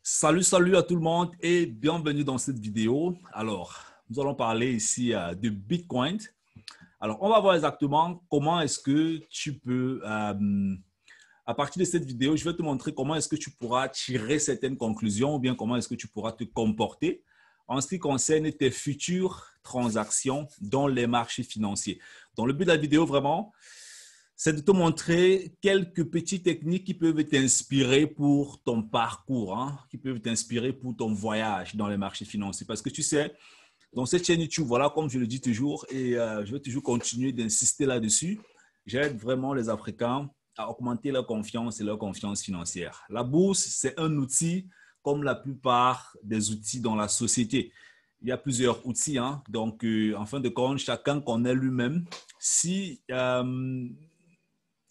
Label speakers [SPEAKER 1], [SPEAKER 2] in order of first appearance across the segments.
[SPEAKER 1] Salut à tout le monde et bienvenue dans cette vidéo. Alors, nous allons parler ici de Bitcoin. Alors, on va voir exactement comment est-ce que tu peux, à partir de cette vidéo, je vais te montrer comment est-ce que tu pourras tirer certaines conclusions ou bien comment est-ce que tu pourras te comporter en ce qui concerne tes futures transactions dans les marchés financiers. Donc, le but de la vidéo, vraiment, c'est de te montrer quelques petites techniques qui peuvent t'inspirer pour ton parcours, qui peuvent t'inspirer pour ton voyage dans les marchés financiers. Parce que tu sais, dans cette chaîne YouTube, voilà, comme je le dis toujours, et je vais toujours continuer d'insister là-dessus, j'aide vraiment les Africains à augmenter leur confiance et leur confiance financière. La bourse, c'est un outil comme la plupart des outils dans la société. Il y a plusieurs outils, donc en fin de compte, chacun connaît lui-même si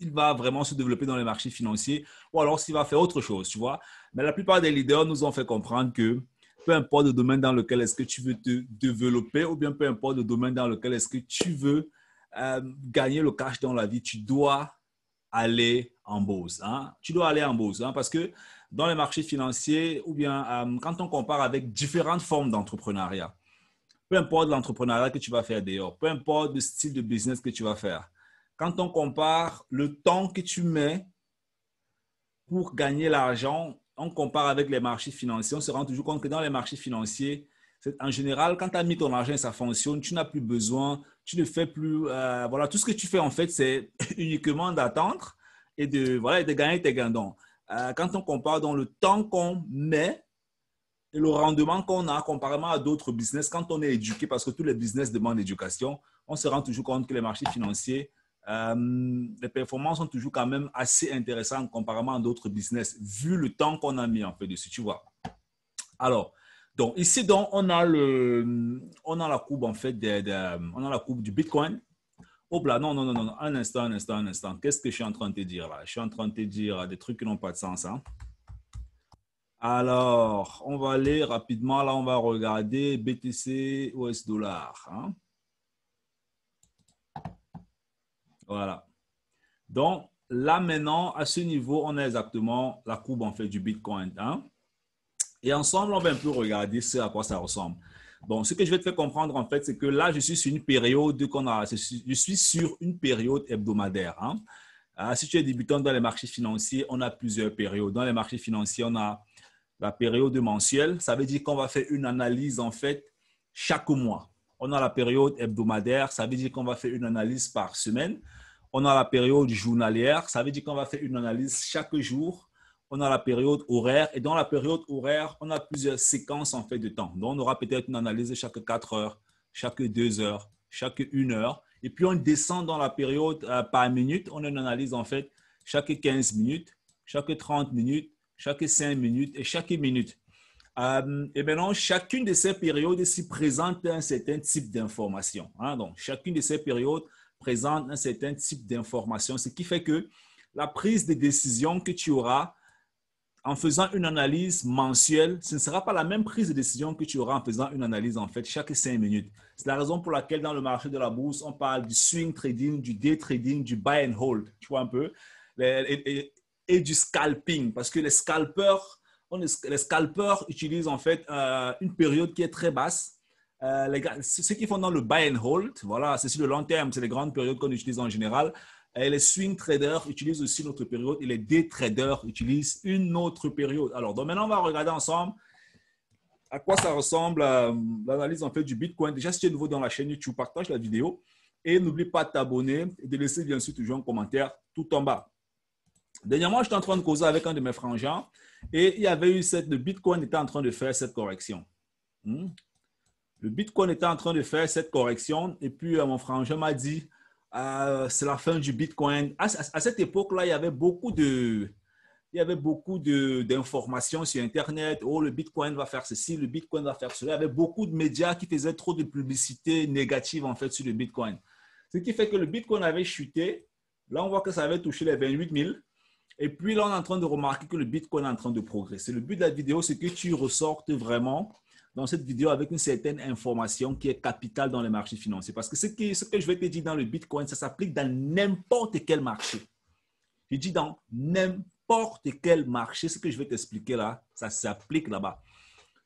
[SPEAKER 1] il va vraiment se développer dans les marchés financiers ou alors s'il va faire autre chose, tu vois. Mais la plupart des leaders nous ont fait comprendre que peu importe le domaine dans lequel est-ce que tu veux te développer ou bien peu importe le domaine dans lequel est-ce que tu veux gagner le cash dans la vie, tu dois aller en bourse. Tu dois aller en bourse parce que dans les marchés financiers ou bien quand on compare avec différentes formes d'entrepreneuriat, peu importe l'entrepreneuriat que tu vas faire dehors, peu importe le style de business que tu vas faire, quand on compare le temps que tu mets pour gagner l'argent, on compare avec les marchés financiers, on se rend toujours compte que dans les marchés financiers, en général, quand tu as mis ton argent et ça fonctionne, tu n'as plus besoin, tu ne fais plus, voilà, tout ce que tu fais en fait, c'est uniquement d'attendre et de gagner tes gains. Donc, quand on compare dans le temps qu'on met et le rendement qu'on a comparément à d'autres business, quand on est éduqué, parce que tous les business demandent l'éducation, on se rend toujours compte que les marchés financiers, les performances sont toujours quand même assez intéressantes comparément à d'autres business, vu le temps qu'on a mis en fait dessus, tu vois. Alors, donc ici, donc, on a la courbe en fait, on a la courbe du Bitcoin. Hop là, non, un instant. Qu'est-ce que je suis en train de te dire là? Je suis en train de te dire des trucs qui n'ont pas de sens, Alors, on va aller rapidement, là, on va regarder BTC US dollar. Voilà. Donc, là, maintenant, à ce niveau, on a exactement la courbe, en fait, du Bitcoin. Et ensemble, on va un peu regarder ce à quoi ça ressemble. Bon, ce que je vais te faire comprendre, en fait, c'est que là, je suis sur une période je suis sur une période hebdomadaire. Si tu es débutant dans les marchés financiers, on a plusieurs périodes. Dans les marchés financiers, on a la période mensuelle. Ça veut dire qu'on va faire une analyse, en fait, chaque mois. On a la période hebdomadaire. Ça veut dire qu'on va faire une analyse par semaine. On a la période journalière. Ça veut dire qu'on va faire une analyse chaque jour. On a la période horaire. Et dans la période horaire, on a plusieurs séquences, en fait, de temps. Donc, on aura peut-être une analyse chaque 4 heures, chaque 2 heures, chaque 1 heure. Et puis, on descend dans la période par minute. On a une analyse, en fait, chaque 15 minutes, chaque 30 minutes, chaque 5 minutes et chaque minute. Et maintenant, chacune de ces périodes ici présente un certain type d'information. Donc, chacune de ces périodes présente un certain type d'information, ce qui fait que la prise de décision que tu auras en faisant une analyse mensuelle, ce ne sera pas la même prise de décision que tu auras en faisant une analyse en fait chaque 5 minutes. C'est la raison pour laquelle dans le marché de la bourse, on parle du swing trading, du day trading, du buy and hold, tu vois un peu, et du scalping, parce que les scalpers utilisent en fait une période qui est très basse. Ceux qui font dans le buy and hold, voilà, c'est sur le long terme, c'est les grandes périodes qu'on utilise en général. Et les swing traders utilisent aussi une autre période et les day traders utilisent une autre période. Alors, donc maintenant, on va regarder ensemble à quoi ça ressemble l'analyse en fait du Bitcoin. Déjà, si tu es nouveau dans la chaîne YouTube, partage la vidéo et n'oublie pas de t'abonner et de laisser bien sûr toujours un commentaire tout en bas. Dernièrement, j'étais en train de causer avec un de mes frangins et il y avait eu le Bitcoin était en train de faire cette correction. Le Bitcoin était en train de faire cette correction et puis mon frangin m'a dit c'est la fin du Bitcoin. À cette époque-là, il y avait beaucoup d'informations sur Internet. Oh, le Bitcoin va faire ceci, le Bitcoin va faire cela. Il y avait beaucoup de médias qui faisaient trop de publicité négative en fait sur le Bitcoin. Ce qui fait que le Bitcoin avait chuté. Là, on voit que ça avait touché les 28 000. Et puis là, on est en train de remarquer que le Bitcoin est en train de progresser. Le but de la vidéo, c'est que tu ressortes vraiment dans cette vidéo avec une certaine information qui est capitale dans les marchés financiers. Parce que ce que je vais te dire dans le Bitcoin, ça s'applique dans n'importe quel marché. Je dis dans n'importe n'importe quel marché, ce que je vais t'expliquer là, ça s'applique là-bas.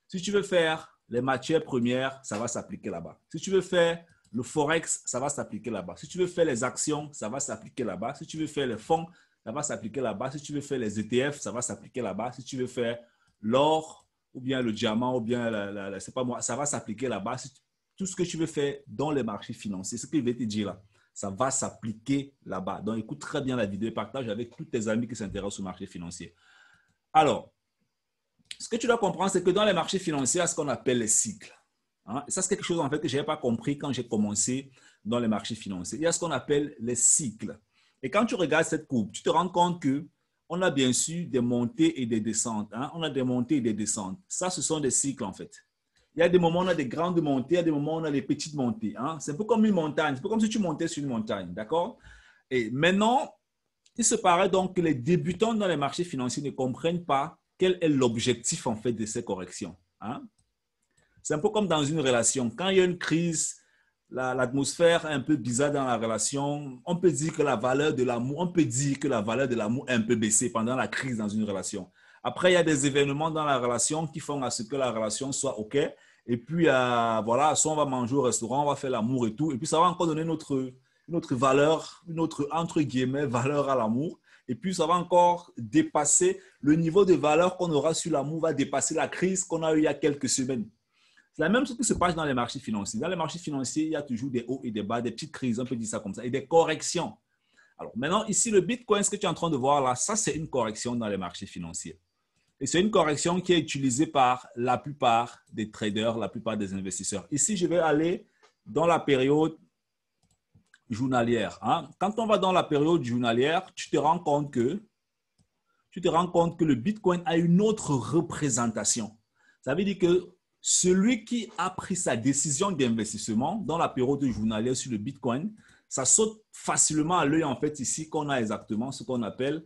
[SPEAKER 1] Si tu veux faire les matières premières, ça va s'appliquer là-bas. Si tu veux faire le forex, ça va s'appliquer là-bas. Si tu veux faire les actions, ça va s'appliquer là-bas. Si tu veux faire les fonds, ça va s'appliquer là-bas. Si tu veux faire les ETF, ça va s'appliquer là-bas. Si tu veux faire l'or, ou bien le diamant, ou bien, c'est pas moi, ça va s'appliquer là-bas. Tout ce que tu veux faire dans les marchés financiers, ce que je vais te dire là, ça va s'appliquer là-bas. Donc, écoute très bien la vidéo et partage avec tous tes amis qui s'intéressent au marché financier. Alors, ce que tu dois comprendre, c'est que dans les marchés financiers, il y a ce qu'on appelle les cycles. Hein? Et ça, c'est quelque chose en fait, que je n'avais pas compris quand j'ai commencé dans les marchés financiers. Il y a ce qu'on appelle les cycles. Et quand tu regardes cette courbe, tu te rends compte qu'on a bien sûr des montées et des descentes. Hein? On a des montées et des descentes. Ça, ce sont des cycles en fait. Il y a des moments où on a des grandes montées, il y a des moments où on a des petites montées. Hein? C'est un peu comme une montagne. C'est un peu comme si tu montais sur une montagne. D'accord? Et maintenant, il se paraît donc que les débutants dans les marchés financiers ne comprennent pas quel est l'objectif en fait de ces corrections. Hein? C'est un peu comme dans une relation. Quand il y a une crise, l'atmosphère est un peu bizarre dans la relation. On peut dire que la valeur de l'amour, est un peu baissée pendant la crise dans une relation. Après, il y a des événements dans la relation qui font à ce que la relation soit OK. Et puis, voilà, soit on va manger au restaurant, on va faire l'amour et tout. Et puis, ça va encore donner notre valeur, une autre, entre guillemets, valeur à l'amour. Et puis, ça va encore dépasser le niveau de valeur qu'on aura sur l'amour, va dépasser la crise qu'on a eue il y a quelques semaines. C'est la même chose qui se passe dans les marchés financiers. Dans les marchés financiers, il y a toujours des hauts et des bas, des petites crises, on peut dire ça comme ça, et des corrections. Alors maintenant, ici, le Bitcoin, ce que tu es en train de voir là, ça, c'est une correction dans les marchés financiers. Et c'est une correction qui est utilisée par la plupart des traders, la plupart des investisseurs. Ici, je vais aller dans la période journalière. Hein. Quand on va dans la période journalière, tu te rends compte que le Bitcoin a une autre représentation. Ça veut dire que celui qui a pris sa décision d'investissement dans la période journalière sur le Bitcoin, ça saute facilement à l'œil en fait ici qu'on a exactement ce qu'on appelle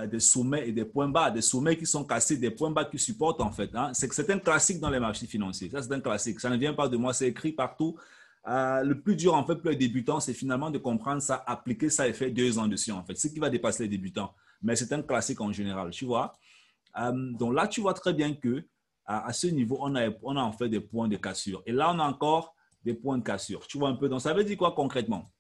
[SPEAKER 1] des sommets et des points bas, des sommets qui sont cassés, des points bas qui supportent en fait. Hein. C'est un classique dans les marchés financiers. Ça, c'est un classique. Ça ne vient pas de moi, c'est écrit partout. Le plus dur en fait pour les débutants, c'est finalement de comprendre ça, appliquer ça et faire 2 ans dessus en fait. Ce qui va dépasser les débutants. Mais c'est un classique en général, tu vois. Donc là, tu vois très bien que à ce niveau, on a en fait des points de cassure. Et là, on a encore des points de cassure. Tu vois un peu. Donc, ça veut dire quoi concrètement?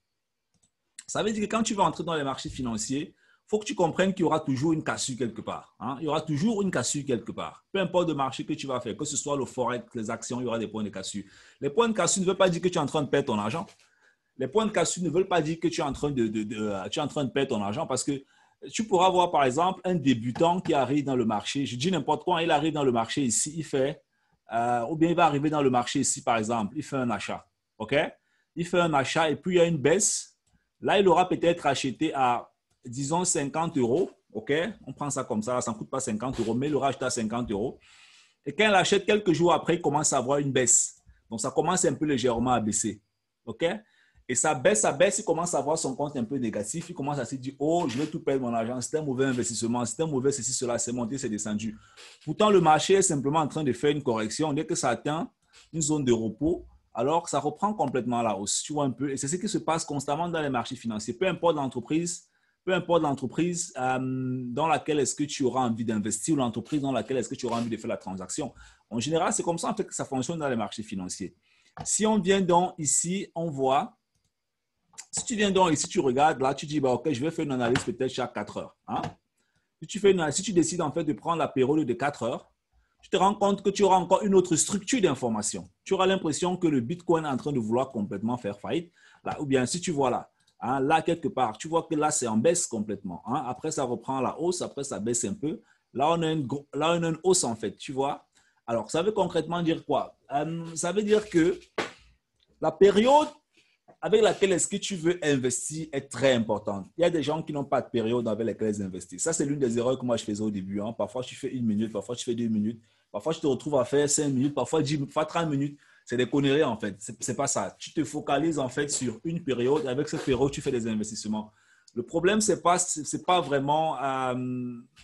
[SPEAKER 1] Ça veut dire que quand tu vas entrer dans les marchés financiers, il faut que tu comprennes qu'il y aura toujours une cassure quelque part. Hein? Il y aura toujours une cassure quelque part. Peu importe le marché que tu vas faire, que ce soit le forex, les actions, il y aura des points de cassure. Les points de cassure ne veulent pas dire que tu es en train de perdre ton argent. Les points de cassure ne veulent pas dire que tu es en train de perdre ton argent parce que tu pourras voir par exemple un débutant qui arrive dans le marché. Je dis n'importe quoi, il arrive dans le marché ici, ou bien il va arriver dans le marché ici par exemple, il fait un achat. OK? Il fait un achat et puis il y a une baisse. Là, il aura peut-être acheté à, disons, 50 euros. OK? On prend ça comme ça, ça ne coûte pas 50 euros, mais il aura acheté à 50 euros. Et quand il achète quelques jours après, il commence à avoir une baisse. Donc, ça commence un peu légèrement à baisser. OK? Et ça baisse, il commence à voir son compte un peu négatif. Il commence à se dire, oh, je vais tout perdre mon argent. C'est un mauvais investissement. C'est un mauvais ceci, cela. C'est monté, c'est descendu. Pourtant, le marché est simplement en train de faire une correction. Dès que ça atteint une zone de repos, alors ça reprend complètement la hausse. Tu vois un peu. Et c'est ce qui se passe constamment dans les marchés financiers. Peu importe l'entreprise dans laquelle est-ce que tu auras envie d'investir ou l'entreprise dans laquelle est-ce que tu auras envie de faire la transaction. En général, c'est comme ça en fait que ça fonctionne dans les marchés financiers. Si on vient donc ici, on voit. Si tu viens donc ici, tu regardes, là, tu dis, bah, OK, je vais faire une analyse peut-être chaque 4 heures. Hein? Si tu décides en fait de prendre la période de 4 heures, tu te rends compte que tu auras encore une autre structure d'information. Tu auras l'impression que le Bitcoin est en train de vouloir complètement faire faillite. Là, ou bien si tu vois là, hein, là quelque part, tu vois que là, c'est en baisse complètement. Hein? Après, ça reprend la hausse, après, ça baisse un peu. Là, on a une hausse en fait, tu vois. Alors, ça veut concrètement dire quoi? Ça veut dire que la période avec laquelle est-ce que tu veux investir est très importante. Il y a des gens qui n'ont pas de période avec laquelle ils investissent. Ça, c'est l'une des erreurs que moi je faisais au début. Hein. Parfois, tu fais 1 minute, parfois, tu fais 2 minutes. Parfois, je te retrouve à faire 5 minutes, parfois 10 minutes, parfois 30 minutes. C'est des conneries en fait. C'est pas ça. Tu te focalises en fait sur une période. Avec cette période, tu fais des investissements. Le problème, c'est pas vraiment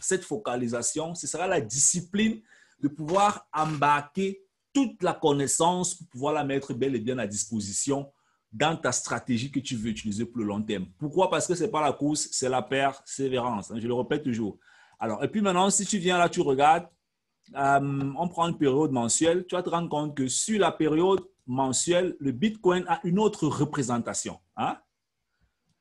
[SPEAKER 1] cette focalisation. Ce sera la discipline de pouvoir embarquer toute la connaissance pour pouvoir la mettre bel et bien à disposition dans ta stratégie que tu veux utiliser pour le long terme. Pourquoi? Parce que ce n'est pas la course, c'est la persévérance. Je le répète toujours. Alors, et puis maintenant, si tu viens là, tu regardes, on prend une période mensuelle, tu vas te rendre compte que sur la période mensuelle, le Bitcoin a une autre représentation. Hein?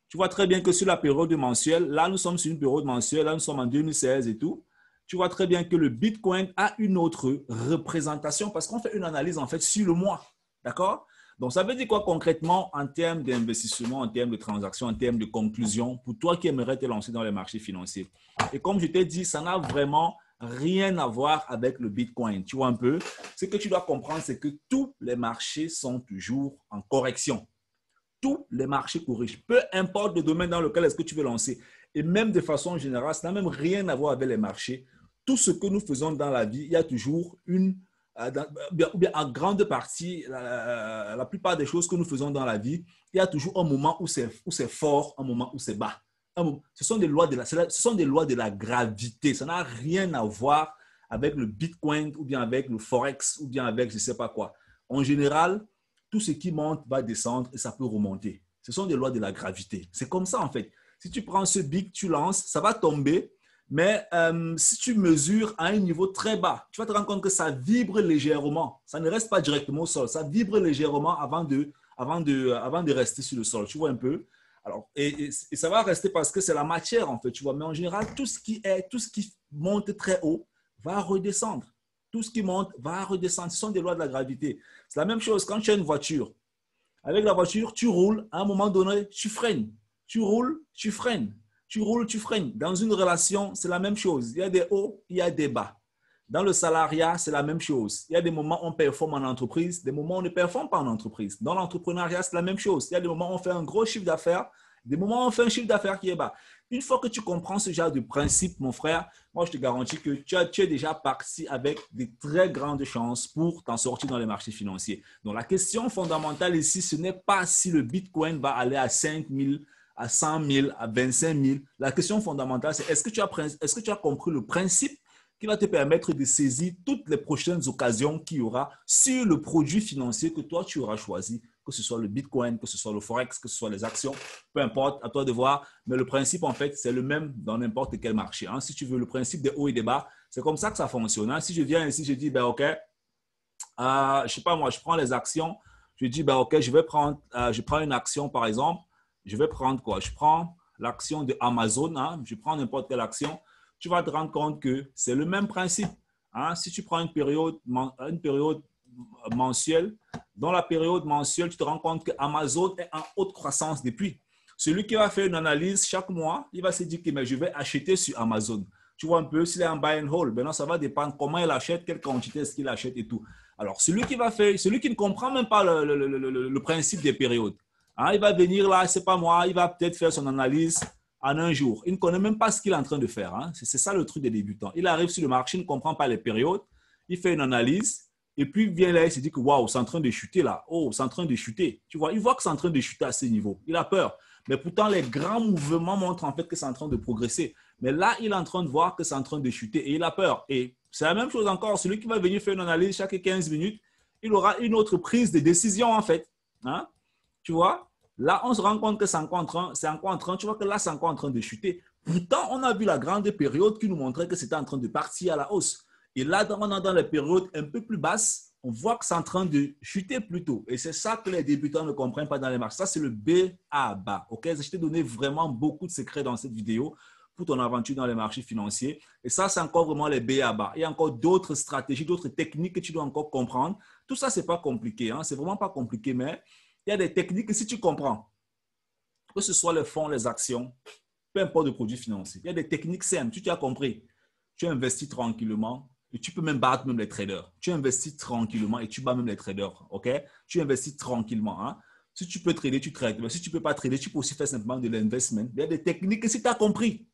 [SPEAKER 1] Tu vois très bien que sur la période mensuelle, là, nous sommes sur une période mensuelle, là, nous sommes en 2016 et tout. Tu vois très bien que le Bitcoin a une autre représentation parce qu'on fait une analyse en fait sur le mois. D'accord? Donc, ça veut dire quoi concrètement en termes d'investissement, en termes de transactions, en termes de conclusion pour toi qui aimerais te lancer dans les marchés financiers? Et comme je t'ai dit, ça n'a vraiment rien à voir avec le Bitcoin. Tu vois un peu? Ce que tu dois comprendre, c'est que tous les marchés sont toujours en correction. Tous les marchés corrigent. Peu importe le domaine dans lequel est-ce que tu veux lancer. Et même de façon générale, ça n'a même rien à voir avec les marchés. Tout ce que nous faisons dans la vie, il y a toujours ou bien en grande partie, la plupart des choses que nous faisons dans la vie, il y a toujours un moment où c'est fort, un moment où c'est bas. Ce sont des lois de la gravité. Ça n'a rien à voir avec le Bitcoin ou bien avec le Forex ou bien avec je ne sais pas quoi. En général, tout ce qui monte va descendre et ça peut remonter. Ce sont des lois de la gravité. C'est comme ça en fait. Si tu prends ce big, tu lances, ça va tomber. Mais si tu mesures à un niveau très bas, tu vas te rendre compte que ça vibre légèrement. Ça ne reste pas directement au sol. Ça vibre légèrement avant de rester sur le sol. Tu vois un peu? Alors, et ça va rester parce que c'est la matière en fait. Tu vois? Mais en général, tout ce qui monte très haut va redescendre. Tout ce qui monte va redescendre. Ce sont des lois de la gravité. C'est la même chose quand tu as une voiture. Avec la voiture, tu roules, à un moment donné, tu freines. Tu roules, tu freines. Tu roules, tu freines. Dans une relation, c'est la même chose. Il y a des hauts, il y a des bas. Dans le salariat, c'est la même chose. Il y a des moments où on performe en entreprise, des moments où on ne performe pas en entreprise. Dans l'entrepreneuriat, c'est la même chose. Il y a des moments où on fait un gros chiffre d'affaires, des moments où on fait un chiffre d'affaires qui est bas. Une fois que tu comprends ce genre de principe, mon frère, moi, je te garantis que tu es déjà parti avec de très grandes chances pour t'en sortir dans les marchés financiers. Donc, la question fondamentale ici, ce n'est pas si le Bitcoin va aller à 5 000, à 100 000, à 25 000. La question fondamentale, c'est est-ce que tu as compris le principe qui va te permettre de saisir toutes les prochaines occasions qu'il y aura sur le produit financier que toi, tu auras choisi, que ce soit le Bitcoin, que ce soit le Forex, que ce soit les actions, peu importe, à toi de voir. Mais le principe, en fait, c'est le même dans n'importe quel marché. Hein. Si tu veux le principe des hauts et des bas, c'est comme ça que ça fonctionne. Hein. Si je viens ici, je dis, ben, OK, je ne sais pas moi, je prends les actions, je dis, ben, OK, je prends une action, par exemple, je vais prendre quoi? Je prends l'action de Amazon, hein, je prends n'importe quelle action, tu vas te rendre compte que c'est le même principe. Hein. Si tu prends une période mensuelle, dans la période mensuelle, tu te rends compte que Amazon est en haute croissance depuis. Celui qui va faire une analyse chaque mois, il va se dire que mais je vais acheter sur Amazon. Tu vois un peu, s'il est en buy and hold, maintenant ça va dépendre comment il achète, quelle quantité est-ce qu'il achète et tout. Alors, celui qui ne comprend même pas le principe des périodes, hein, il va venir là, c'est pas moi, il va peut-être faire son analyse en un jour. Il ne connaît même pas ce qu'il est en train de faire. Hein. C'est ça le truc des débutants. Il arrive sur le marché, il ne comprend pas les périodes, il fait une analyse, et puis il vient là, il se dit que waouh, c'est en train de chuter là. Oh, c'est en train de chuter. Tu vois, il voit que c'est en train de chuter à ce niveau. Il a peur. Mais pourtant, les grands mouvements montrent en fait que c'est en train de progresser. Mais là, il est en train de voir que c'est en train de chuter et il a peur. Et c'est la même chose encore. Celui qui va venir faire une analyse chaque 15 minutes, il aura une autre prise de décision en fait. Hein? Tu vois? Là, on se rend compte que c'est encore en train, tu vois que là, c'est encore en train de chuter. Pourtant, on a vu la grande période qui nous montrait que c'était en train de partir à la hausse. Et là, dans les périodes un peu plus basses, on voit que c'est en train de chuter plutôt. Et c'est ça que les débutants ne comprennent pas dans les marchés. Ça, c'est le B à bas. Okay? Je t'ai donné vraiment beaucoup de secrets dans cette vidéo pour ton aventure dans les marchés financiers. Et ça, c'est encore vraiment les B à bas. Il y a encore d'autres stratégies, d'autres techniques que tu dois encore comprendre. Tout ça, ce n'est pas compliqué. Hein? C'est vraiment pas compliqué, mais il y a des techniques que si tu comprends, que ce soit les fonds, les actions, peu importe le produit financier, il y a des techniques simples. Tu as compris. Tu investis tranquillement et tu peux même battre même les traders. Tu investis tranquillement et tu bats même les traders. OK? Tu investis tranquillement. Hein? Si tu peux trader, tu trades. Mais si tu ne peux pas trader, tu peux aussi faire simplement de l'investment. Il y a des techniques que si tu as compris,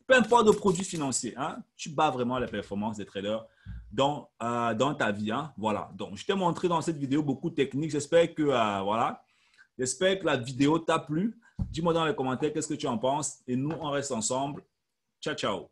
[SPEAKER 1] peu importe le produit financier, hein, tu bats vraiment les performances des traders dans ta vie. Hein. Voilà. Donc, je t'ai montré dans cette vidéo beaucoup de techniques. J'espère que, J'espère que la vidéo t'a plu. Dis-moi dans les commentaires qu'est-ce que tu en penses. Et nous, on reste ensemble. Ciao, ciao.